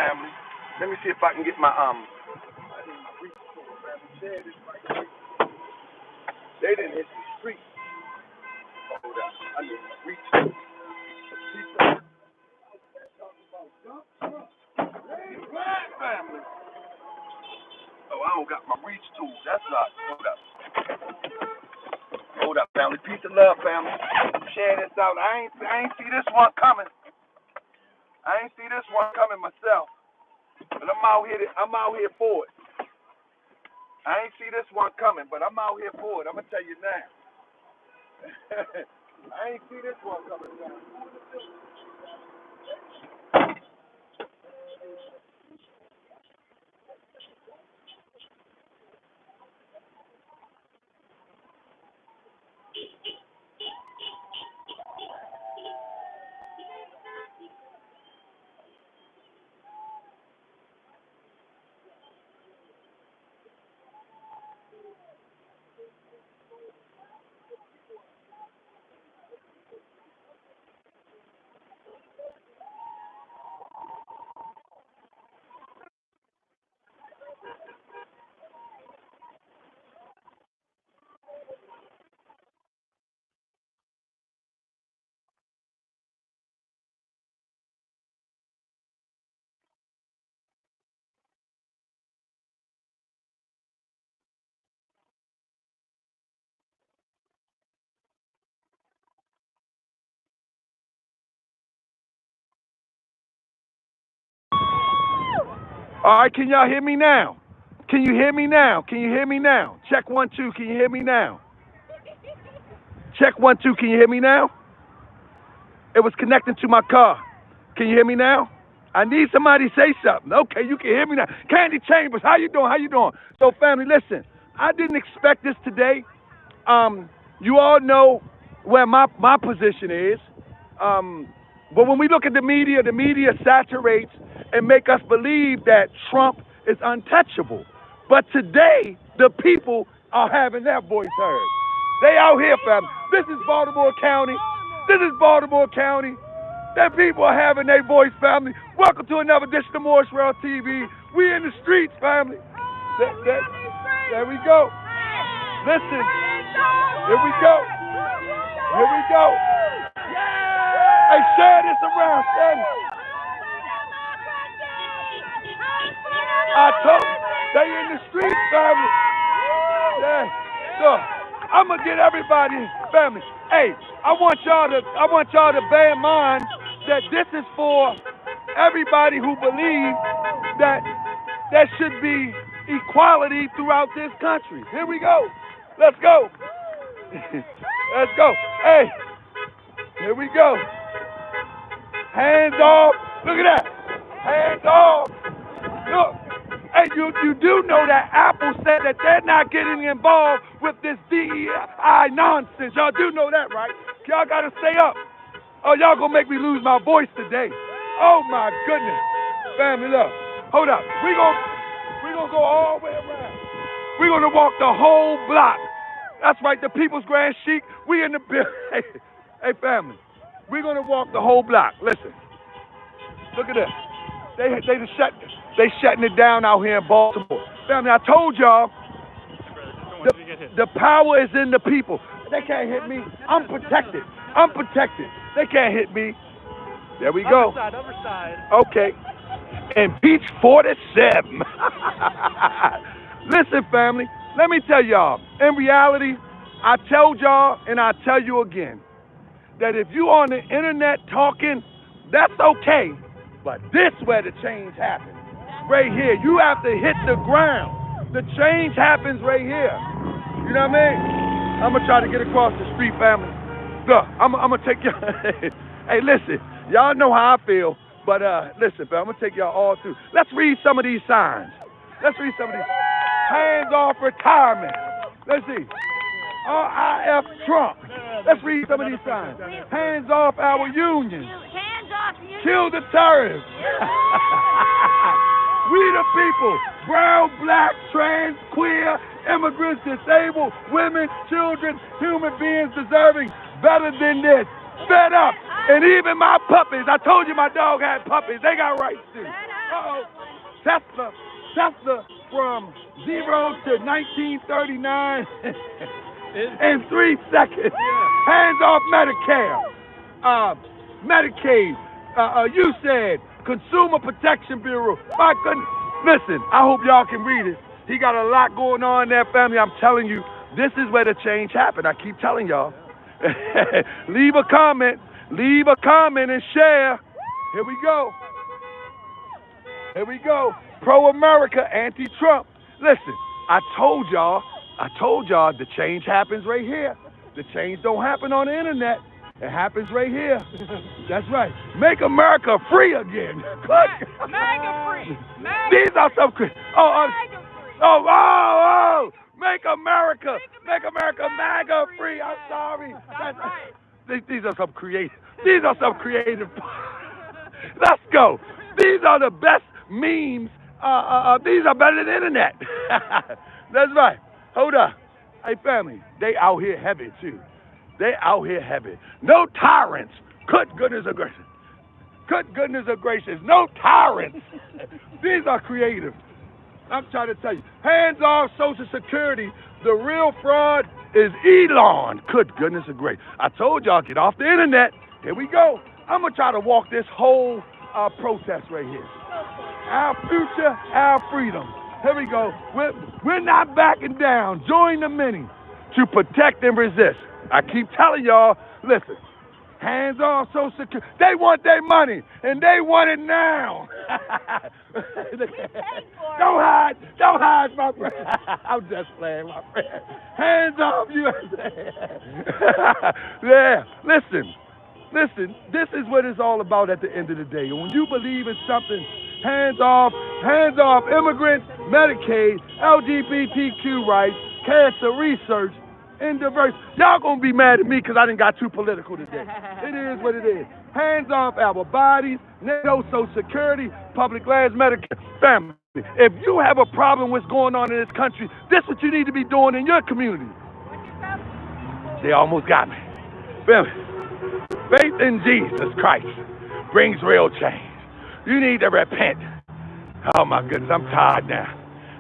family. Let me see if I can get my I need my reach tool, family. Share this right here. They didn't hit the street. Hold up. I need my reach tool. Family. Oh, I don't got my reach tool. That's not. Hold up. Hold up, family. Peace and love, family. Share this out. I ain't see this one coming. I ain't see this one coming myself. But I'm out here for it. I ain't see this one coming, but I'm out here for it. I'm gonna tell you now. I ain't see this one coming down. All right, can y'all hear me now? Can you hear me now? Can you hear me now? Check 1 2. Can you hear me now? Check 1 2. Can you hear me now? It was connecting to my car. Can you hear me now? I need somebody to say something. Okay, you can hear me now. Candy Chambers, how you doing? How you doing? So, family, listen. I didn't expect this today. You all know where my position is. But when we look at the media saturates and make us believe that Trump is untouchable. But today, the people are having their voice heard. They out here, family. This is Baltimore County. This is Baltimore County. That people are having their voice, family. Welcome to another edition of Moorish World TV. We in the streets, family. There we go. Listen. Here we go. Here we go. Hey, share this around, family. I told you, they in the streets, family. Yeah. So I'm gonna get everybody, family. Hey, I want y'all to bear in mind that this is for everybody who believes that there should be equality throughout this country. Here we go. Let's go. Let's go. Hey, here we go. Hands off. Look at that. Hands off. Look. Hey, you do know that Apple said that they're not getting involved with this DEI nonsense. Y'all do know that, right? Y'all gotta stay up. Oh, y'all gonna make me lose my voice today. Oh my goodness. Family, look. Hold up. We gonna go all the way around. We're gonna walk the whole block. That's right, the People's Grand Chic. We in the building. Hey, family. We're gonna walk the whole block. Listen. Look at this. They shutting it down out here in Baltimore. Family, I told y'all, the power is in the people. They can't hit me. I'm protected. I'm protected. They can't hit me. There we go. Other side. Okay. Impeach 47. Listen, family, let me tell y'all. In reality, I told y'all and I tell you again that if you on the internet talking, that's okay. But this where the change happens. Right here. You have to hit the ground. The change happens right here. You know what I mean? I'm going to try to get across the street, family. Look, I'm going to take y'all. Hey, listen. Y'all know how I feel. But listen, fam, I'm going to take y'all all through. Let's read some of these signs. Let's read some of these. Hands off retirement. Let's see. RIF Trump. Let's read some of these signs. Hands off our unions. Kill the terrorists. We the people, brown, black, trans, queer, immigrants, disabled, women, children, human beings deserving better than this. Fed up. And even my puppies, I told you my dog had puppies, they got rights too. Uh-oh. Tesla from 0 to 1939 in 3 seconds. Hands off Medicare. Medicaid. You said Consumer Protection Bureau. My goodness. Listen, I hope y'all can read it. He got a lot going on in their family. I'm telling you, this is where the change happened. I keep telling y'all. Leave a comment and share. Here we go. Pro-America, anti-Trump. Listen, I told y'all the change happens right here. The change don't happen on the internet. It happens right here. That's right. Make America free again. MAGA free. These are some. Make America MAGA free. I'm sorry. That's right. These are some creative. Let's go. These are the best memes. These are better than the internet. That's right. Hold up. Hey, family, they out here heavy, too. No tyrants. Good goodness gracious. No tyrants. These are creative. I'm trying to tell you. Hands off Social Security. The real fraud is Elon. Good goodness gracious. I told y'all, get off the internet. Here we go. I'm going to try to walk this whole protest right here. Our future, our freedom. Here we go. We're not backing down. Join the many to protect and resist. I keep telling y'all, listen, hands off Social Security. They want their money, and they want it now. Don't hide, my friend. I'm just playing, my friend. Hands off USA. Yeah, listen, this is what it's all about at the end of the day. And when you believe in something, hands off immigrants, Medicaid, LGBTQ rights, cancer research, and diverse. Y'all gonna be mad at me because I done got too political today. It is what it is. Hands off our bodies, no Social Security, public lands, Medicare. Family, if you have a problem with what's going on in this country, this is what you need to be doing in your community. They almost got me. Family, faith in Jesus Christ brings real change. You need to repent. Oh my goodness, I'm tired now.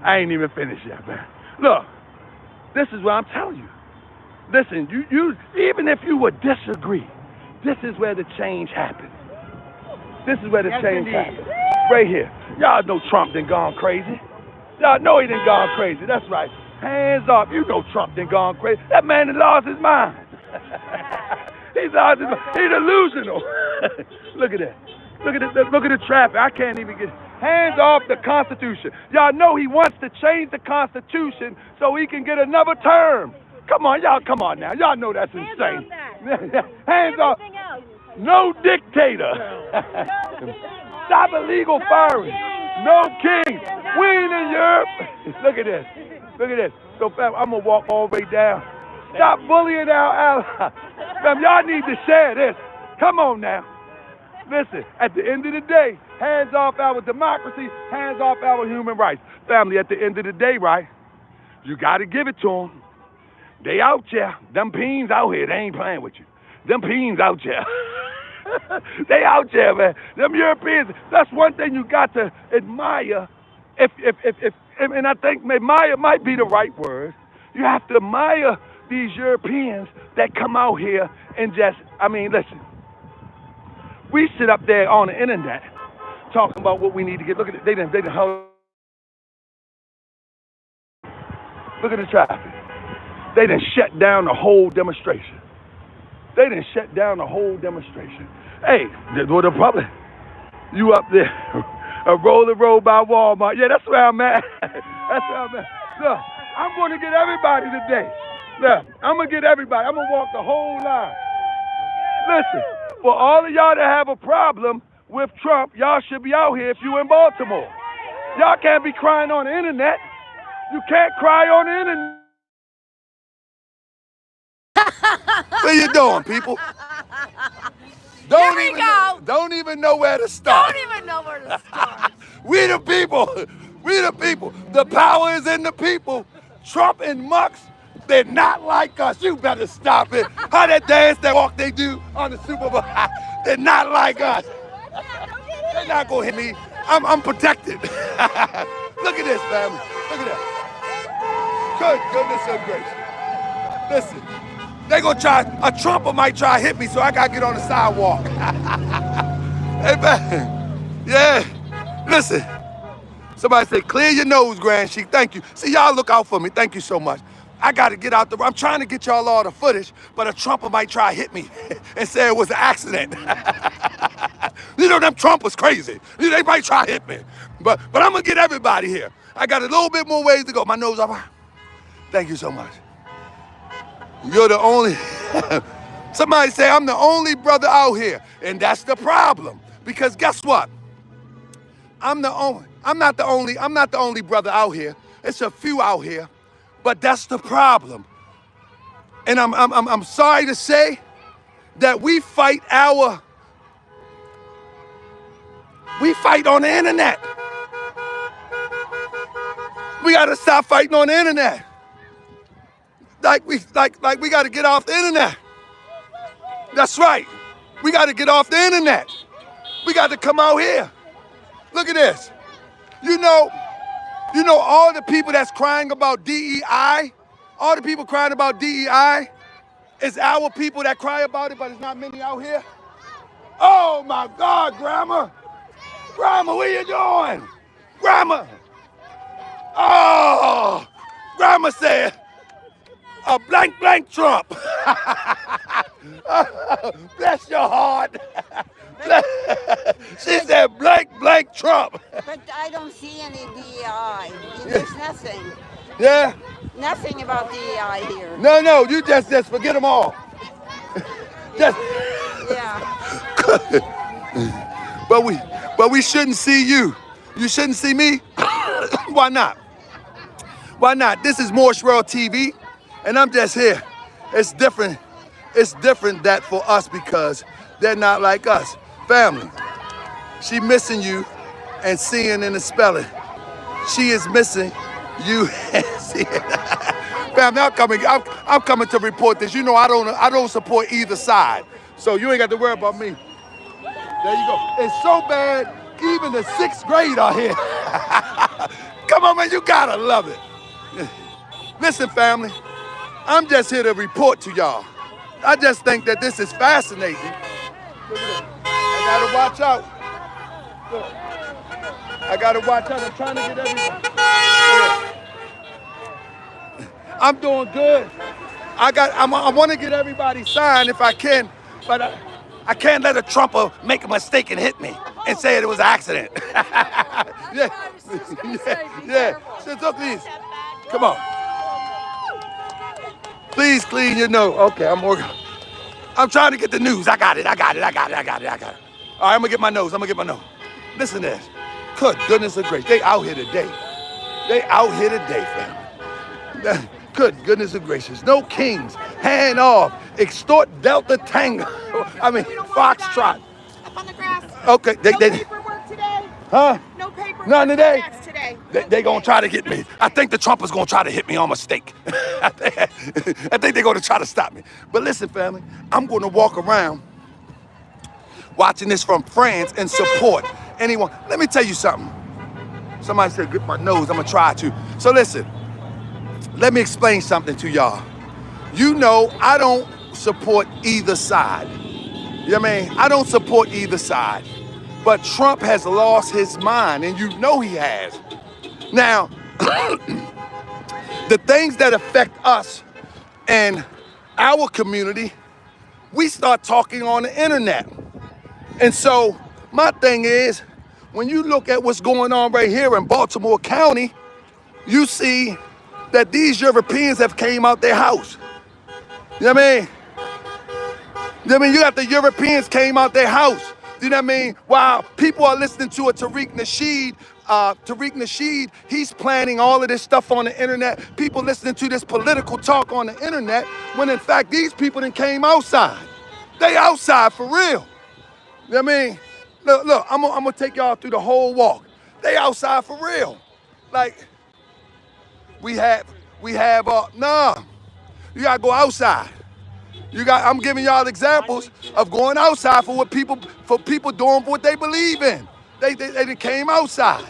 I ain't even finished yet, man. Look, this is what I'm telling you. Listen, you even if you would disagree, this is where the change happens. Happens. Right here. Y'all know Trump done gone crazy. Y'all know he done gone crazy. That's right. Hands off. You know Trump done gone crazy. That man done lost his mind. He's lost his mind. He's delusional. Look at that. Look at the traffic. I can't even get hands off the Constitution. Y'all know he wants to change the Constitution so he can get another term. Come on now. Y'all know that's insane. Hands off. No dictator. Stop illegal firing. No king. We ain't in Europe. Look at this. So, fam, I'm going to walk all the way down. Stop bullying our allies. Fam, y'all need to share this. Come on now. Listen, at the end of the day, hands off our democracy, hands off our human rights. Family, at the end of the day, right, you got to give it to them. They out there. Them peens out here, they ain't playing with you. Them peens out there. They out there, man. Them Europeans, that's one thing you got to admire. And I think admire might be the right word. You have to admire these Europeans that come out here and just, listen. We sit up there on the internet talking about what we need to get. Look at it. They done look at the traffic. They done shut down the whole demonstration. Hey, the public, you up there, roll by Walmart. Yeah, that's where I'm at. Look, I'm going to get everybody today. Look, I'm going to get everybody. I'm going to walk the whole line. Listen, for all of y'all that have a problem with Trump, y'all should be out here if you in Baltimore. Y'all can't be crying on the internet. You can't cry on the internet. What you doing, people? Don't even know where to start. We the people. The power is in the people. Trump and Mucks, they're not like us. You better stop it. How that dance, that walk they do on the Super Bowl, they're not like us. They're not gonna hit me. I'm protected. Look at this, family. Look at that. Good goodness and grace. Listen, they gonna try, a Trumper might try to hit me, so I gotta get on the sidewalk. Hey, man. Yeah. Listen. Somebody say, clear your nose, Grand Sheik. Thank you. See, y'all look out for me. Thank you so much. I got to get out the... I'm trying to get y'all all the footage, but a Trumper might try to hit me and say it was an accident. You know, them Trumpers crazy. They might try to hit me. But I'm going to get everybody here. I got a little bit more ways to go. My nose up. Thank you so much. You're the only... Somebody say, I'm the only brother out here. And that's the problem. Because guess what? I'm not the only brother out here. It's a few out here, but that's the problem. And I'm sorry to say that we fight on the internet. We gotta stop fighting on the internet. Like we gotta get off the internet. That's right. We gotta get off the internet. We gotta come out here. Look at this. You know all the people that's crying about DEI, all the people crying about DEI, it's our people that cry about it, but it's not many out here. Oh my God, Grandma. Grandma, what are you doing? Grandma. Oh, Grandma said, a blank Trump. Bless your heart. She said blank Trump. But I don't see any DEI. There's nothing. Yeah? Nothing about DEI here. No, you just forget them all. Just. Yeah. But we shouldn't see you. You shouldn't see me. Why not? Why not? This is Moorish World TV, and I'm just here. It's different. It's different that for us because they're not like us. Family, she missing you and seeing in the spelling. She is missing you and seeing. Family, I'm coming to report this. You know I don't support either side, so you ain't got to worry about me. There you go. It's so bad, even the 6th grade are here. Come on, man, you gotta love it. Listen, family, I'm just here to report to y'all. I just think that this is fascinating. I gotta watch out. I gotta watch out. I'm trying to get everybody. I'm doing good. I want to get everybody signed if I can, but I can't let a Trumper make a mistake and hit me and say it was an accident. Yeah. So please, come on. Please clean your nose. Okay, I'm working. I'm trying to get the news. I got it. All right, I'm gonna get my nose. Listen to this. Good goodness of grace. They out here today. Family. Good goodness of gracious. No kings. Hand off. Extort Delta Tango. Foxtrot. Up on the grass. Okay. No paperwork today. Huh? No paperwork. None today. Today. They gonna try to get me. I think the Trumpers gonna try to hit me on mistake. I think they're gonna try to stop me. But listen, family, I'm gonna walk around watching this from France and support anyone. Let me tell you something. Somebody said, get my nose, I'm gonna try to. So listen, let me explain something to y'all. You know, I don't support either side. You know what I mean? I don't support either side. But Trump has lost his mind, and you know he has. Now, the things that affect us and our community, we start talking on the internet. And so my thing is, when you look at what's going on right here in Baltimore County, you see that these Europeans have came out their house. You know what I mean? You got the Europeans came out their house. You know what I mean? While people are listening to a Tariq Nasheed, he's planning all of this stuff on the internet. People listening to this political talk on the internet, when in fact these people done came outside. They outside for real. You know what I mean? Look, I'm gonna take y'all through the whole walk. They outside for real. Like, we have, nah, you gotta go outside. I'm giving y'all examples of going outside for people doing what they believe in. They done came outside.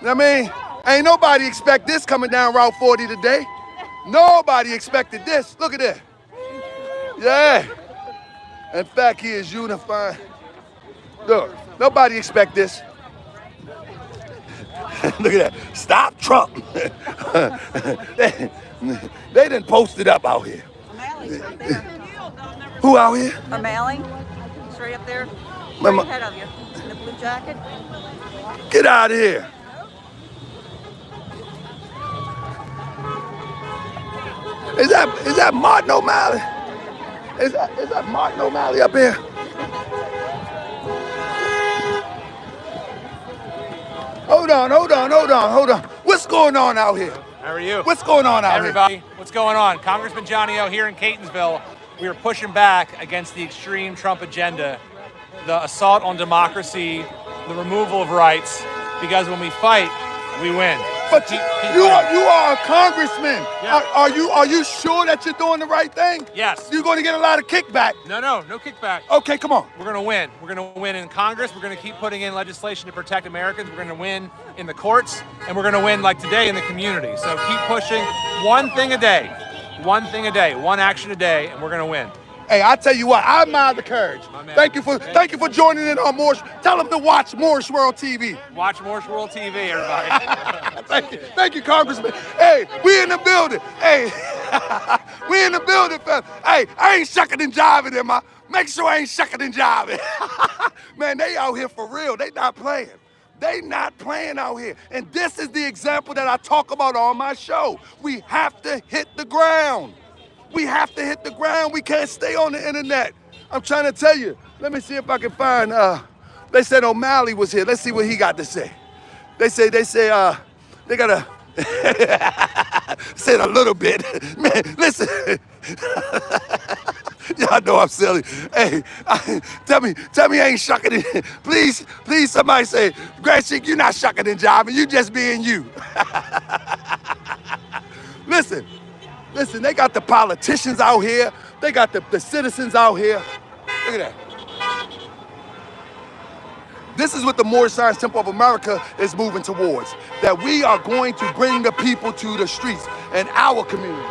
You know what I mean? Ain't nobody expect this coming down Route 40 today. Nobody expected this. Look at that. Yeah. In fact, he is unifying. Look, nobody expect this. Look at that. Stop Trump. They done posted up out here. O'Malley's right there. Who out here? O'Malley, straight up there. Right ahead of you. In the blue jacket. Get out of here. Is that Martin O'Malley? Is that Martin O'Malley up here? Hold on. What's going on out here? How are you? What's going on out Everybody, what's going on? Congressman Johnny O here in Catonsville. We are pushing back against the extreme Trump agenda, the assault on democracy, the removal of rights, because when we fight, we win. But you are a congressman. Yeah. Are you sure that you're doing the right thing? Yes. You're going to get a lot of kickback. No kickback. Okay, come on. We're going to win. We're going to win in Congress. We're going to keep putting in legislation to protect Americans. We're going to win in the courts, and we're going to win like today in the community. So keep pushing one thing a day, one action a day, and we're going to win. Hey, I tell you what, I admire the courage. Thank you for joining in on Moorish. Tell them to watch Moorish World TV. Watch Moorish World TV, everybody. Thank you, Congressman. Hey, we in the building. Hey, we in the building, fam. Hey, I ain't shucking and jiving in my. Make sure I ain't shucking and jiving. Man, they out here for real. They not playing. They not playing out here. And this is the example that I talk about on my show. We have to hit the ground. We have to hit the ground. We can't stay on the internet. I'm trying to tell you. Let me see if I can find, they said O'Malley was here. Let's see what he got to say. They say, they got a, said a little bit. Man, listen. Y'all know I'm silly. Hey, tell me I ain't shucking it. Please, somebody say, Grand Sheik, you're not shucking and jiving. You just being you. Listen, they got the politicians out here. They got the citizens out here. Look at that. This is what the Moorish Science Temple of America is moving towards. That we are going to bring the people to the streets and our community.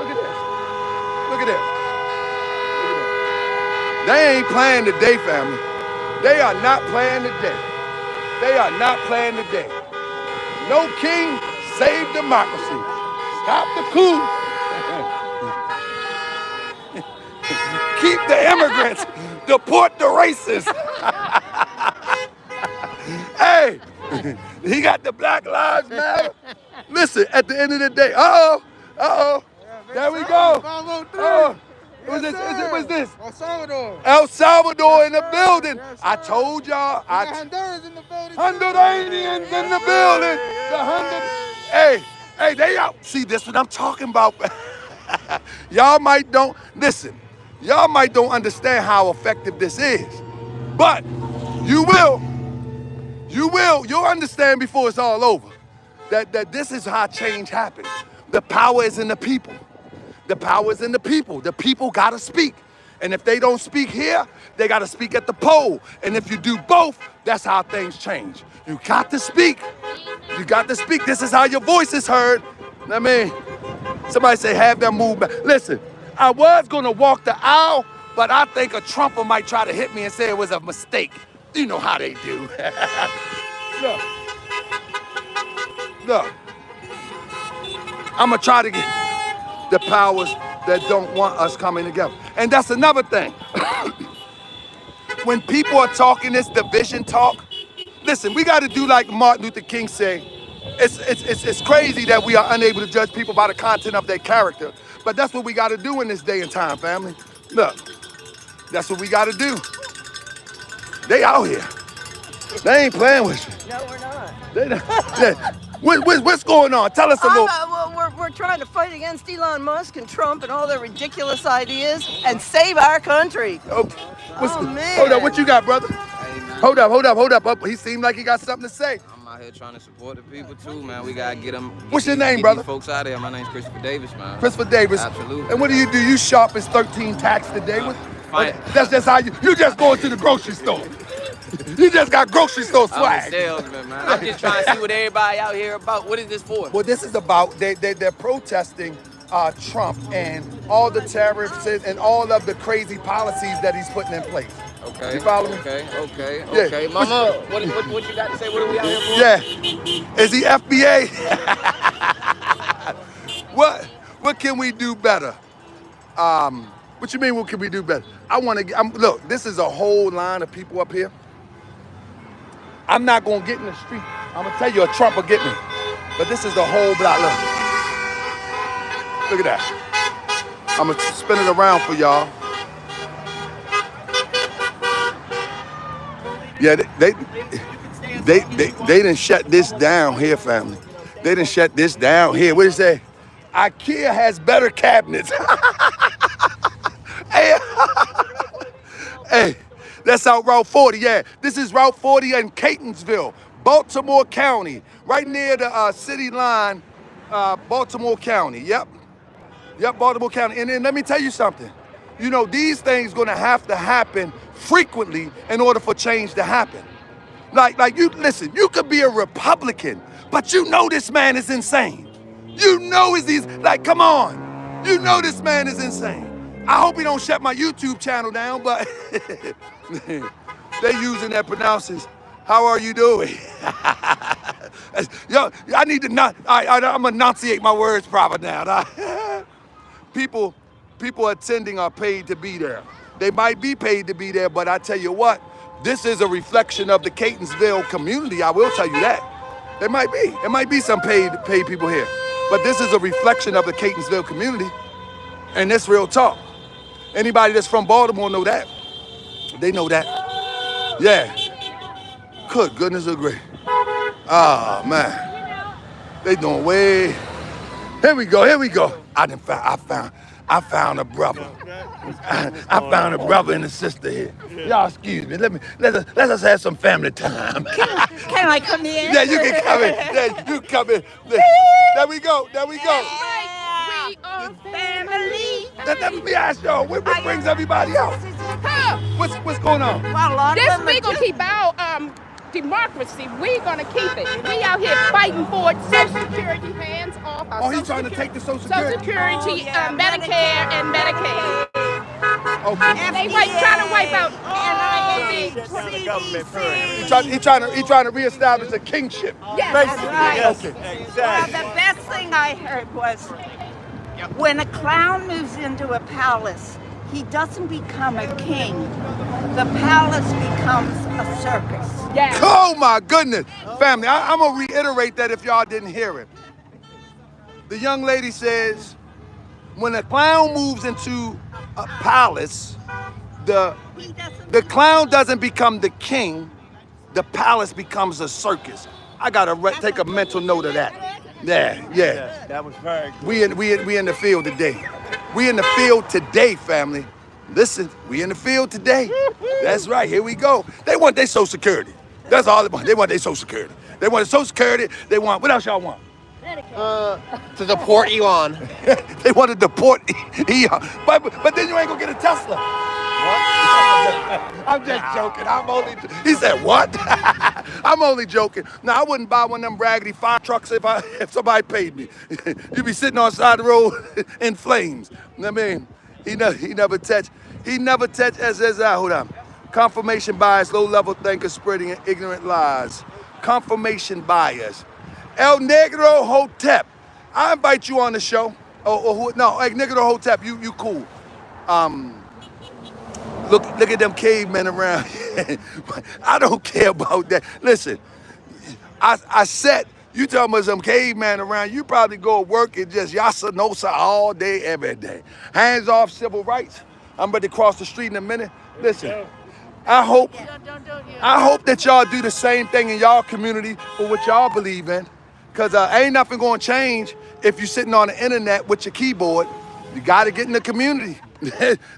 Look at this. Look at this. They ain't playing today, family. They are not playing today. They are not playing today. No king, save democracy. Stop the coup. Keep the immigrants. Deport the racists. Hey, he got the Black Lives Matter. Listen, at the end of the day, there we go. What's this? El Salvador. El Salvador in the building. Yes, I told y'all. Honduras in the building. Honduranians in the building. Hey, they out. See, this what I'm talking about. Y'all might don't understand how effective this is. But you'll understand before it's all over. That this is how change happens. The power is in the people. The power is in the people. The people gotta speak. And if they don't speak here, they gotta speak at the poll. And if you do both, that's how things change. You got to speak. You got to speak. This is how your voice is heard. I mean, somebody say have them move back. Listen, I was gonna walk the aisle, but I think a Trumper might try to hit me and say it was a mistake. You know how they do. Look. I'm gonna try to get the powers that don't want us coming together. And that's another thing. When people are talking this division talk, listen, we gotta do like Martin Luther King said. It's crazy that we are unable to judge people by the content of their character. But that's what we gotta do in this day and time, family. Look, that's what we gotta do. They out here. They ain't playing with you. No, we're not. They not. What's going on? Tell us a little. We're trying to fight against Elon Musk and Trump and all their ridiculous ideas and save our country. Man. Hold up, what you got, brother? Hey, man. Hold up. He seemed like he got something to say. I'm out here trying to support the people too, man. We gotta get them. What's your name, get brother? These folks out of here. My name's Christopher Davis, man. Christopher Davis. Absolutely. And what do? You shop as 13 tax today? Fine. That's just how you just going to the grocery store. You just got grocery store I'm a swag. salesman, man. I'm just trying to see what everybody out here about. What is this for? Well, this is about they're protesting Trump and all the tariffs and all of the crazy policies that he's putting in place. Okay. You follow me? Okay. Mama, what you got to say? What are we out here for? Yeah. Is he FBA? What can we do better? What you mean? What can we do better? Look. This is a whole line of people up here. I'm not gonna get in the street. I'm gonna tell you, a Trump will get me. But this is the whole block. Look at that. I'm gonna spin it around for y'all. Yeah, they done shut this down here, family. They done shut this down here. What do you say? IKEA has better cabinets. Hey, that's out Route 40. Yeah, this is Route 40 in Catonsville, Baltimore County, right near the city line, Baltimore County. Yep, Baltimore County. And then let me tell you something. You know, these things gonna have to happen frequently in order for change to happen. Like you listen, you could be a Republican, but you know this man is insane. You know he's like, come on. You know this man is insane. I hope he don't shut my YouTube channel down, but they using that pronounces, how are you doing? Yo, I need to I'm enunciate my words proper now. People attending are paid to be there. They might be paid to be there, but I tell you what, this is a reflection of the Catonsville community. I will tell you that. There might be some paid people here, but this is a reflection of the Catonsville community, and that's real talk. Anybody that's from Baltimore know that. They know that. Yeah. Good goodness of grace. Ah, man. They doing way. Here we go. I found a brother. I found a brother and a sister here. Y'all excuse me. Let us have some family time. Can I come in? Yeah, you can come in. Yeah, you come in. There we go. We are family. Let me ask y'all, what brings everybody out? What's going on? This we gonna keep our democracy. We gonna keep it. We out here fighting for it. Social Security, hands off our He's trying to take the Social Social Security. Security, Medicare and Medicaid. Okay. And they trying to wipe out all the He trying to reestablish a kingship. Yes, Basically. right. Okay. Well, the best thing I heard was when a clown moves into a palace, he doesn't become a king. The palace becomes a circus. yes. Oh my goodness. Family, I'm gonna reiterate that if y'all didn't hear it. The young lady says, when a clown moves into a palace, the clown doesn't become the king, the palace becomes a circus. I gotta take a mental note of that. Yeah. Yes, that was very good. We in the field today. We in the field today, family. Listen, we in the field today. That's right, here we go. They want their Social Security. That's all they want. They want their Social Security. They want Social Security. They want, what else y'all want? To deport Elon. They want to deport Elon. But then you ain't gonna get a Tesla. What? I'm just joking. He said, what? I'm only joking. Now, I wouldn't buy one of them raggedy fire trucks if somebody paid me. You'd be sitting on the side of the road in flames. I mean, he never touched SSI. Hold on. Confirmation bias, low-level thinkers spreading ignorant lies. Confirmation bias. El Negro Hotep. I invite you on the show. Hey, Negro Hotep, you cool. Look at them cavemen around. I don't care about that. Listen, I said, you talking about some caveman around, you probably go to work and just yassa nosa all day, every day. Hands off civil rights. I'm ready to cross the street in a minute. Listen, I hope that y'all do the same thing in y'all community for what y'all believe in. Because ain't nothing going to change if you're sitting on the internet with your keyboard. You got to get in the community.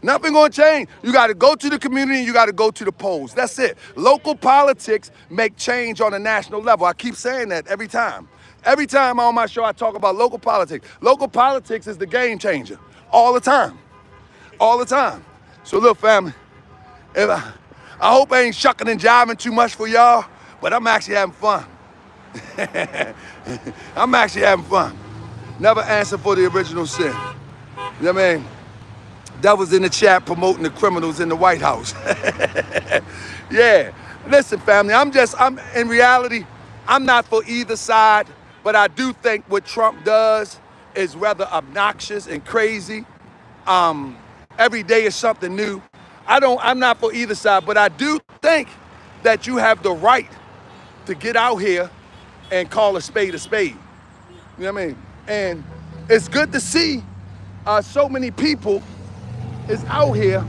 Nothing going to change. You got to go to the community and you got to go to the polls. That's it. Local politics make change on a national level. I keep saying that every time. Every time on my show I talk about local politics. Local politics is the game changer. All the time. All the time. So look, family, I hope I ain't shucking and jiving too much for y'all, but I'm actually having fun. I'm actually having fun. Never answer for the original sin. You know what I mean? That was in the chat promoting the criminals in the White House. Yeah. Listen, family, I'm in reality, I'm not for either side, but I do think what Trump does is rather obnoxious and crazy. Every day is something new. I'm not for either side, but I do think that you have the right to get out here and call a spade a spade. You know what I mean? And it's good to see so many people is out here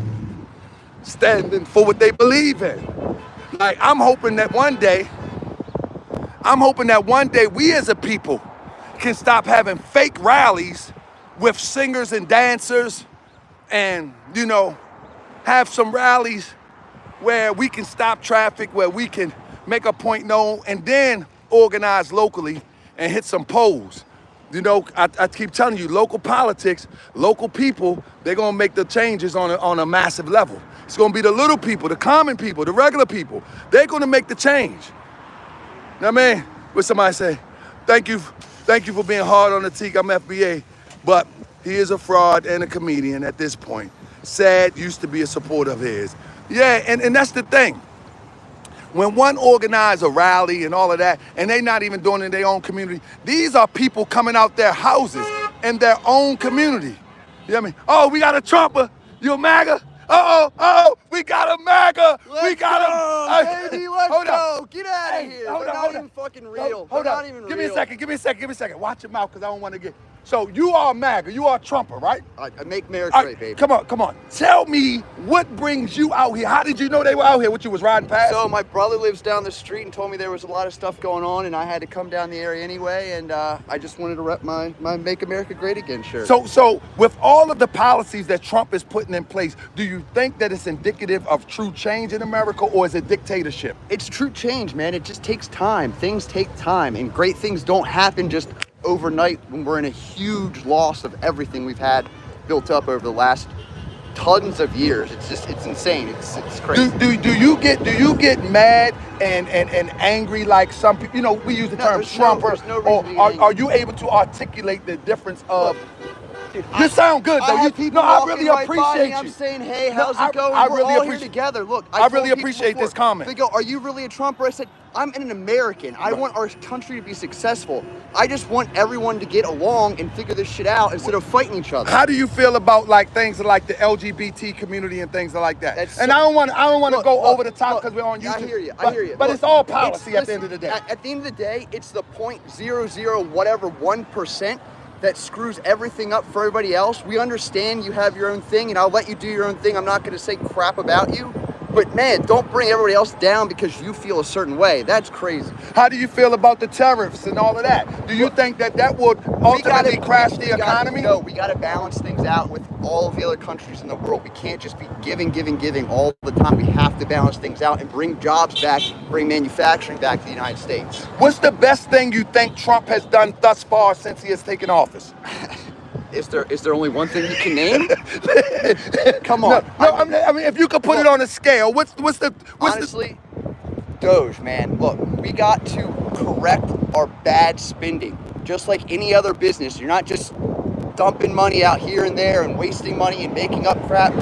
standing for what they believe in. Like, I'm hoping that one day we as a people can stop having fake rallies with singers and dancers and, you know, have some rallies where we can stop traffic, where we can make a point known and then organize locally and hit some polls. You know, I keep telling you, local politics, local people, they're gonna make the changes on a massive level. It's gonna be the little people, the common people, the regular people. They're gonna make the change. Now, man, what somebody say? Thank you for being hard on the teak. I'm FBA, but he is a fraud and a comedian at this point. Sad, used to be a supporter of his. Yeah, and that's the thing. When one organizes a rally and all of that, and they're not even doing it in their own community, these are people coming out their houses in their own community. You know what I mean? Oh, we got a Trumper. You a MAGA? We got a MAGA. We got a Baby, let's go. Get out of here. Hold They're on, not hold even on. fucking real. Hold They're on. not even Give real. me a second. Watch your mouth, because I don't want to get... So you are a MAGA. You are a Trumper, right? I make America All great, right, baby. come on. Tell me what brings you out here. How did you know they were out here? What, you was riding past? So my brother lives down the street and told me there was a lot of stuff going on, and I had to come down the area anyway, and I just wanted to rep my Make America Great Again shirt. So with all of the policies that Trump is putting in place, do you think that it's indicative of true change in America, or is it dictatorship? It's true change, man. It just takes time. Things take time, and great things don't happen just overnight when we're in a huge loss of everything we've had built up over the last tons of years. It's insane. It's crazy. Do you get mad and angry like some people? You know, we use the term Trumper. There's no reason to be or angry. are you able to articulate the difference of? Dude, You sound good though. I have people I walking really right by me, appreciate I'm you. saying, hey, how's I it going? really We're all here appreciate- together. Look, I told really people appreciate before, this comment. They go, are you really a Trumper? I said, I'm an American. I want our country to be successful. I just want everyone to get along and figure this shit out instead of fighting each other. How do you feel about like things like the LGBT community and things like that? That's And so- I don't want to go over the top look, because we're on YouTube. I hear you. But Look, it's all policy at the end of the day. At the end of the day, it's the 0.00 whatever 1% that screws everything up for everybody else. We understand you have your own thing, and I'll let you do your own thing. I'm not going to say crap about you. But man, don't bring everybody else down because you feel a certain way. That's crazy. How do you feel about the tariffs and all of that? Do you think that would ultimately crash the economy? No, we got to balance things out with all of the other countries in the world. We can't just be giving all the time. We have to balance things out and bring jobs back, bring manufacturing back to the United States. What's the best thing you think Trump has done thus far since he has taken office? Is there only one thing you can name? Come on. No, I mean, if you could put it on a scale, what's the honestly, Doge, man. Look, we got to correct our bad spending. Just like any other business, you're not just dumping money out here and there and wasting money and making up crap.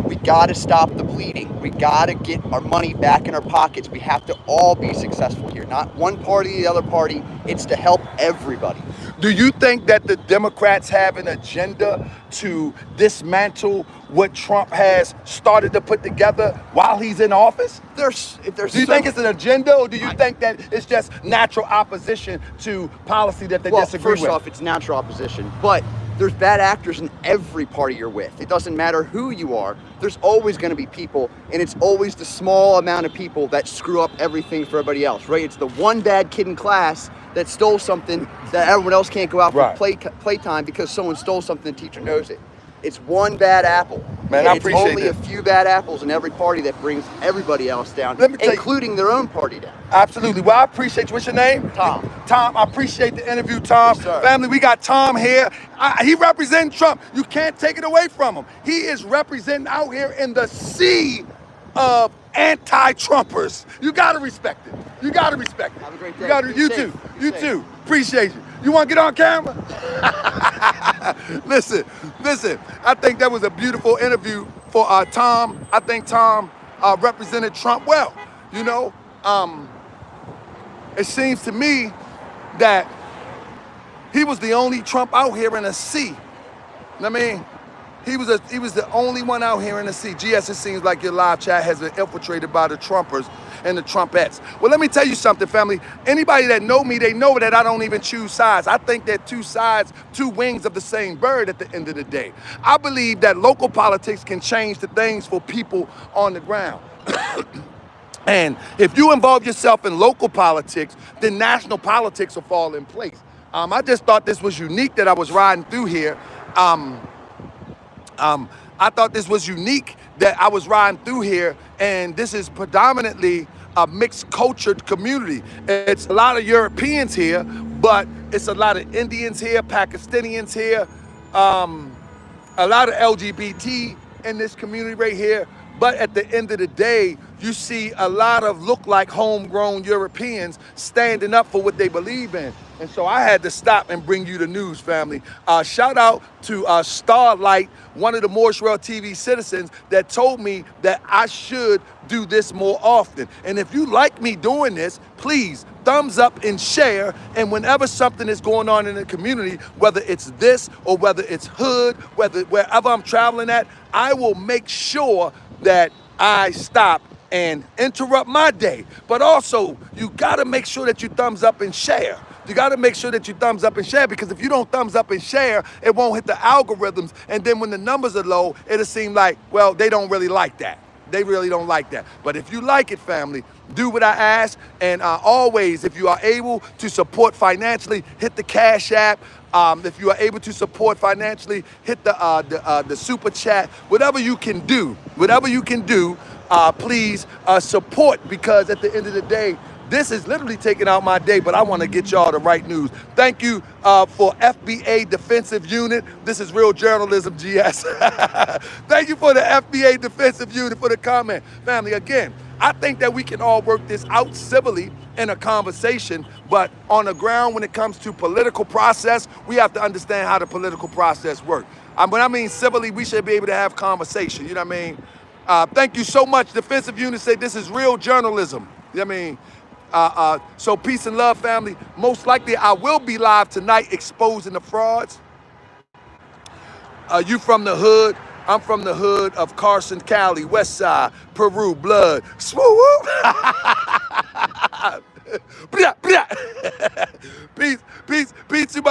We got to stop the bleeding. We got to get our money back in our pockets. We have to all be successful here. Not one party, the other party. It's to help everybody. Do you think that the Democrats have an agenda to dismantle what Trump has started to put together while he's in office? Do you think it's an agenda, or do you think that it's just natural opposition to policy that they disagree with? First off, it's natural opposition, but there's bad actors in every party you're with. It doesn't matter who you are. There's always going to be people, and it's always the small amount of people that screw up everything for everybody else, right? It's the one bad kid in class that stole something that everyone else can't go out for playtime because someone stole something, the teacher knows it. It's one bad apple. Man, and I appreciate it's only that. a few bad apples in every party that brings everybody else down, Let me tell you- including their own party down. Absolutely. Well, I appreciate you. What's your name? Tom. Tom, I appreciate the interview, Tom. Yes, sir. Family, we got Tom here. He represents Trump. You can't take it away from him. He is representing out here in the sea of anti-Trumpers. You gotta respect it. You gotta respect it. Have a great day. You gotta, Be you safe. too. Be You safe. too. Appreciate you. You wanna get on camera? Listen. I think that was a beautiful interview for Tom. I think Tom represented Trump well. You know, it seems to me that he was the only Trump out here in a sea. I mean, he was the only one out here in the sea. GS, it seems like your live chat has been infiltrated by the Trumpers and the Trumpettes. Well, let me tell you something, family. Anybody that know me, they know that I don't even choose sides. I think they're two sides, two wings of the same bird at the end of the day. I believe that local politics can change the things for people on the ground. And if you involve yourself in local politics, then national politics will fall in place. I just thought this was unique that I was riding through here. I thought this was unique that I was riding through here, and this is predominantly a mixed cultured community. It's a lot of Europeans here, but it's a lot of Indians here, Pakistanians here, a lot of LGBT in this community right here. But at the end of the day, you see a lot of look like homegrown Europeans standing up for what they believe in. And so I had to stop and bring you the news, family. Shout out to Starlight, one of the Moorish World TV citizens that told me that I should do this more often. And if you like me doing this, please thumbs up and share. And whenever something is going on in the community, whether it's this or whether it's hood, wherever I'm traveling at, I will make sure that I stop and interrupt my day. But also, you gotta make sure that you thumbs up and share. You gotta make sure that you thumbs up and share, because if you don't thumbs up and share, it won't hit the algorithms. And then when the numbers are low, it'll seem like, well, they don't really like that. They really don't like that. But if you like it, family, do what I ask. And always, if you are able to support financially, hit the Cash App. If you are able to support financially, hit the super chat. Whatever you can do, please support, because at the end of the day, this is literally taking out my day, but I want to get y'all the right news. Thank you for FBA Defensive Unit. This is real journalism, GS. Thank you for the FBA Defensive Unit for the comment. Family, again, I think that we can all work this out civilly in a conversation, but on the ground, when it comes to political process, we have to understand how the political process works. When I mean civilly, we should be able to have conversation, you know what I mean? Thank you so much. Defensive Unit say this is real journalism. You know what I mean? So peace and love, family. Most likely I will be live tonight exposing the frauds. You from the hood? I'm from the hood of Carson, Cali, West Side, Peru, blood. Swoop. Peace to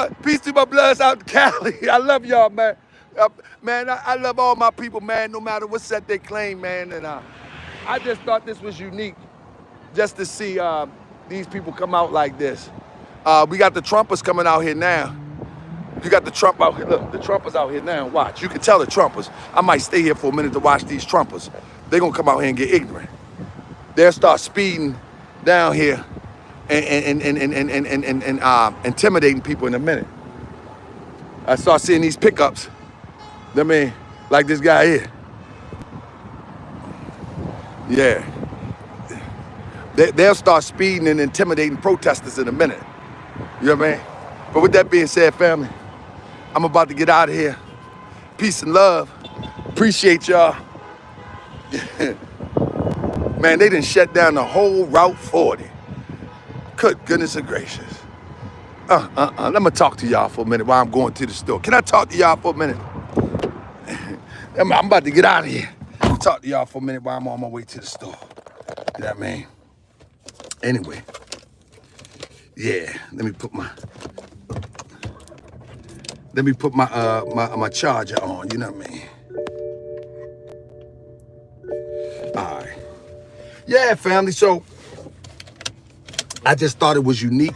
my bloods out in Cali. I love y'all, man. Man, I love all my people, man, no matter what set they claim, man. And I just thought this was unique, just to see these people come out like this. We got the Trumpers coming out here now. You got the Trump out here. Look, the Trumpers out here now. Watch. You can tell the Trumpers. I might stay here for a minute to watch these Trumpers. They're going to come out here and get ignorant. They'll start speeding down here and intimidating people in a minute. I start seeing these pickups. I mean, like this guy here. Yeah. They'll start speeding and intimidating protesters in a minute. You know what I mean? But with that being said, family, I'm about to get out of here. Peace and love. Appreciate y'all. Man, they done shut down the whole Route 40. Good goodness gracious. Let me talk to y'all for a minute while I'm going to the store. Can I talk to y'all for a minute? I'm about to get out of here. Talk to y'all for a minute while I'm on my way to the store. You know what I mean? Anyway. Yeah, let me put my charger on, you know what I mean? All right. Yeah, family, so I just thought it was unique.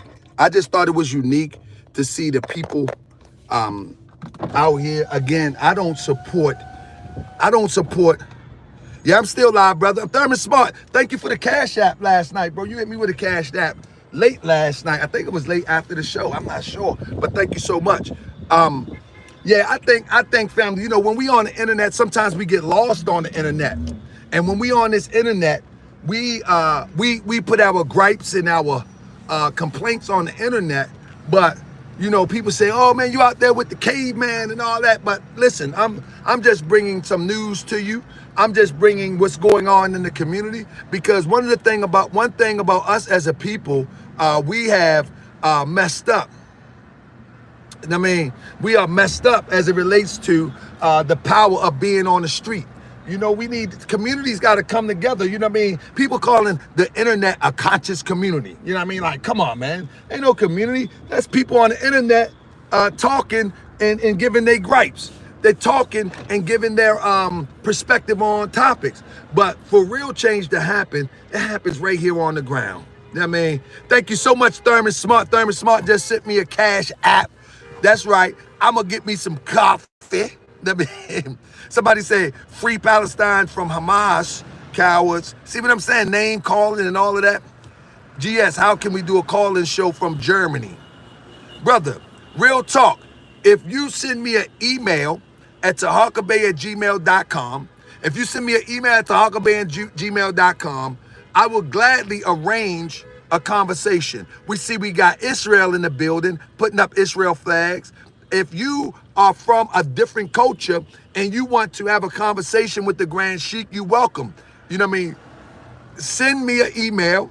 To see the people out here. Again, I don't support. Yeah, I'm still live, brother. I'm Thurman Smart. Thank you for the Cash App last night, bro. You hit me with a Cash App late last night. I think it was late after the show. I'm not sure, but thank you so much. Yeah, I think, family, you know, when we on the internet, sometimes we get lost on the internet. And when we on this internet, we put our gripes and our complaints on the internet, but you know, people say, "Oh man, you out there with the caveman and all that." But listen, I'm just bringing some news to you. I'm just bringing what's going on in the community, because one thing about us as a people, we have messed up. I mean, we are messed up as it relates to the power of being on the street. You know, communities got to come together. You know what I mean? People calling the internet a conscious community. You know what I mean? Like, come on, man. Ain't no community. That's people on the internet talking and giving their gripes. They're talking and giving their perspective on topics. But for real change to happen, it happens right here on the ground. You know what I mean? Thank you so much, Thurman Smart. Thurman Smart just sent me a cash app. That's right. I'm going to get me some coffee. Somebody say, free Palestine from Hamas, cowards. See what I'm saying? Name calling and all of that. GS, how can we do a call-in show from Germany? Brother, real talk. If you send me an email at tahakabay@gmail.com, if you send me an email at tahakabay@gmail.com, I will gladly arrange a conversation. We got Israel in the building, putting up Israel flags. If you are from a different culture and you want to have a conversation with the Grand Sheikh, you're welcome. You know what I mean? Send me an email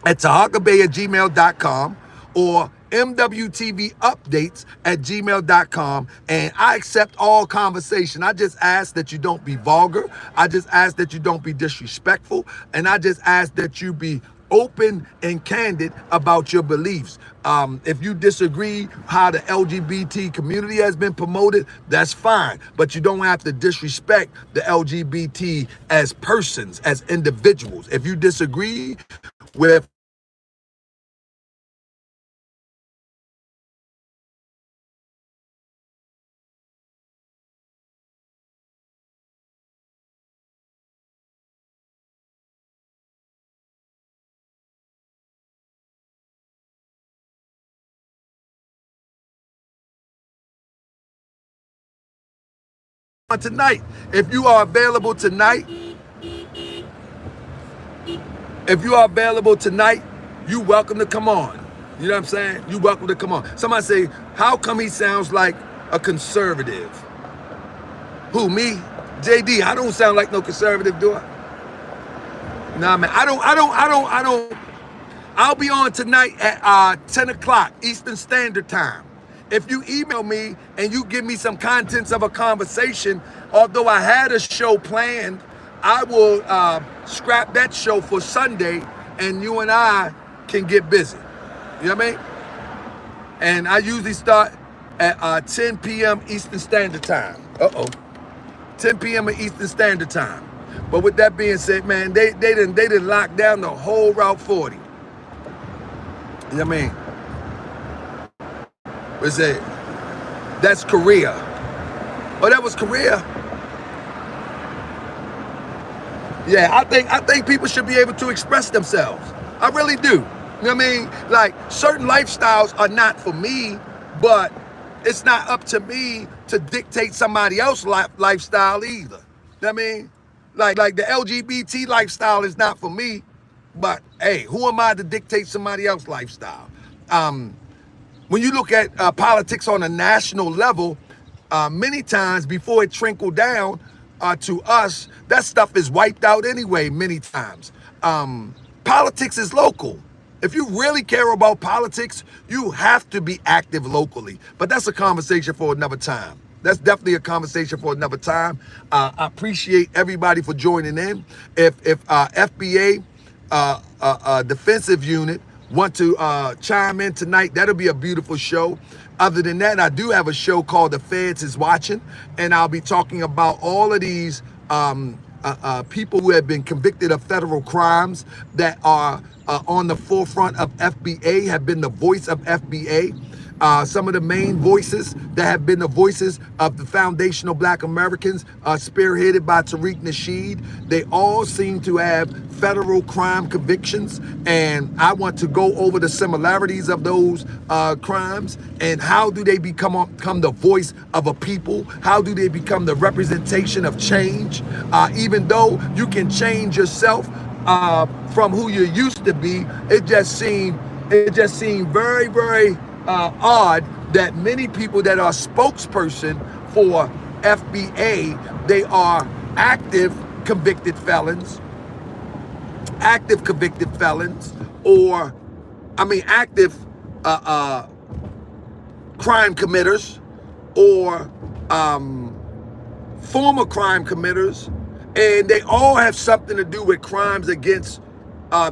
at tahakabay@gmail.com or MWTv updates@gmail.com, and I accept all conversation. I just ask that you don't be vulgar. I just ask that you don't be disrespectful. And I just ask that you be open and candid about your beliefs. If you disagree how the LGBT community has been promoted, that's fine. But you don't have to disrespect the LGBT as persons, as individuals. If you disagree with tonight, if you are available tonight, you welcome to come on. You know what I'm saying? You welcome to come on. Somebody say, how come he sounds like a conservative? Who, me? JD, I don't sound like no conservative, do I? Nah, man, I don't. I'll be on tonight at 10 o'clock Eastern Standard Time. If you email me and you give me some contents of a conversation, although I had a show planned, I will scrap that show for Sunday, and you and I can get busy. You know what I mean? And I usually start at 10 p.m. Eastern Standard Time. 10 p.m. Eastern Standard Time. But with that being said, man, they didn't lock down the whole Route 40. You know what I mean? What's that? That's Korea. Oh, that was Korea. Yeah, I think people should be able to express themselves. I really do. You know what I mean? Like, certain lifestyles are not for me, but it's not up to me to dictate somebody else's lifestyle either. You know what I mean? Like the LGBT lifestyle is not for me, but hey, who am I to dictate somebody else's lifestyle? When you look at politics on a national level, many times before it trickled down to us, that stuff is wiped out anyway, many times. Politics is local. If you really care about politics, you have to be active locally. But that's a conversation for another time. That's definitely a conversation for another time. I appreciate everybody for joining in. If FBA defensive unit want to chime in tonight, that'll be a beautiful show. Other than that, I do have a show called The Feds is Watching, and I'll be talking about all of these people who have been convicted of federal crimes that are on the forefront of FBA, have been the voice of FBA. Some of the main voices that have been the voices of the foundational Black Americans, spearheaded by Tariq Nasheed, they all seem to have federal crime convictions, and I want to go over the similarities of those crimes and how do they become the voice of a people? How do they become the representation of change? Even though you can change yourself, from who you used to be. It just seemed very, very odd that many people that are spokesperson for FBA, they are active convicted felons, or active crime committers, or former crime committers, and they all have something to do with crimes against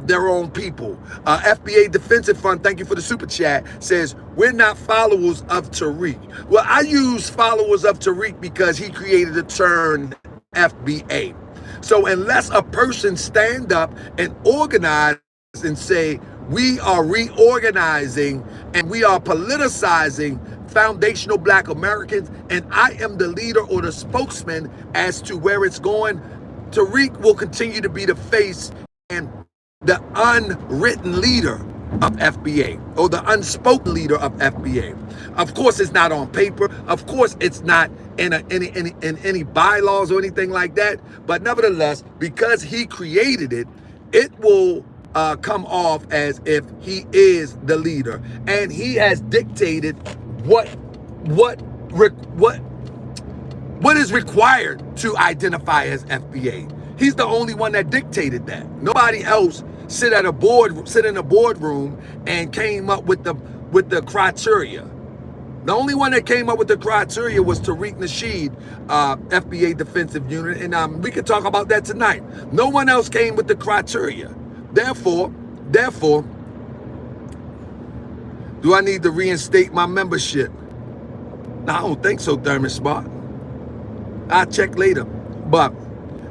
their own people. FBA Defensive Fund, thank you for the super chat, says, we're not followers of Tariq. Well, I use followers of Tariq because he created the term FBA. So unless a person stand up and organize and say, we are reorganizing and we are politicizing foundational Black Americans, and I am the leader or the spokesman as to where it's going, Tariq will continue to be the face and the unwritten leader of FBA, or the unspoken leader of FBA. Of course, it's not on paper. Of course, it's not in any bylaws or anything like that. But nevertheless, because he created it, it will come off as if he is the leader, and he has dictated what is required to identify as FBA. He's the only one that dictated that. Nobody else sit in a boardroom and came up with the criteria. The only one that came up with the criteria was Tariq Nasheed, FBA Defensive Unit, and we can talk about that tonight. No one else came with the criteria. Therefore, do I need to reinstate my membership? No, I don't think so, Thurman Smart. I'll check later. But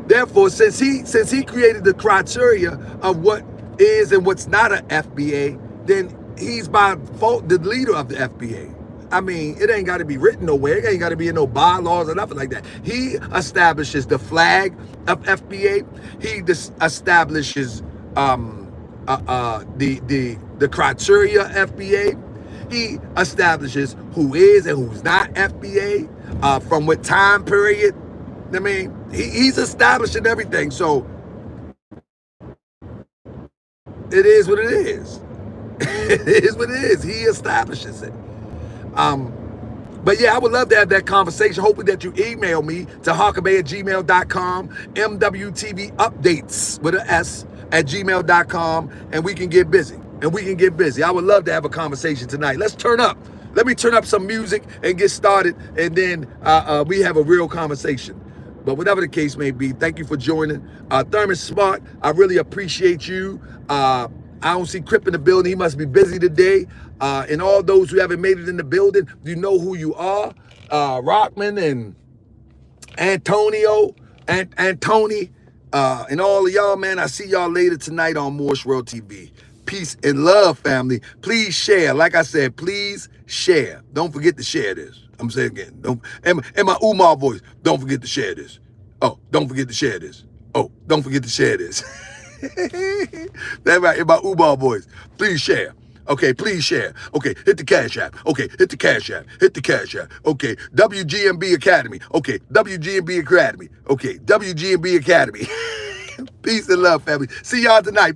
therefore, since he created the criteria of what is and what's not an FBA, then he's by default the leader of the FBA. I mean, it ain't got to be written nowhere. It ain't got to be in no bylaws or nothing like that. He establishes the flag of FBA. He establishes the criteria FBA. He establishes who is and who's not FBA, from what time period. I mean, he's establishing everything. So it is what it is. It is what it is. He establishes it. But yeah, I would love to have that conversation. Hoping that you email me to hawkabay@gmail.com, MWTv updates with an S @gmail.com, and we can get busy. I would love to have a conversation tonight. Let's turn up. Let me turn up some music and get started, and then we have a real conversation. But whatever the case may be, thank you for joining. Thurman Smart, I really appreciate you. I don't see Crip in the building. He must be busy today. And all those who haven't made it in the building, you know who you are. Rockman and Antonio and Tony, and all of y'all, man. I see y'all later tonight on Moorish World TV. Peace and love, family. Please share. Like I said, please share. Don't forget to share this. I'm saying again. And my Umar voice, don't forget to share this. Oh, don't forget to share this. Oh, don't forget to share this. That's right, in my Umar voice. Please share. Okay, please share. Okay, hit the Cash App. Okay, hit the Cash App. Hit the Cash App. Okay, WGMB Academy. Okay, WGMB Academy. Okay, WGMB Academy. Peace and love, family. See y'all tonight.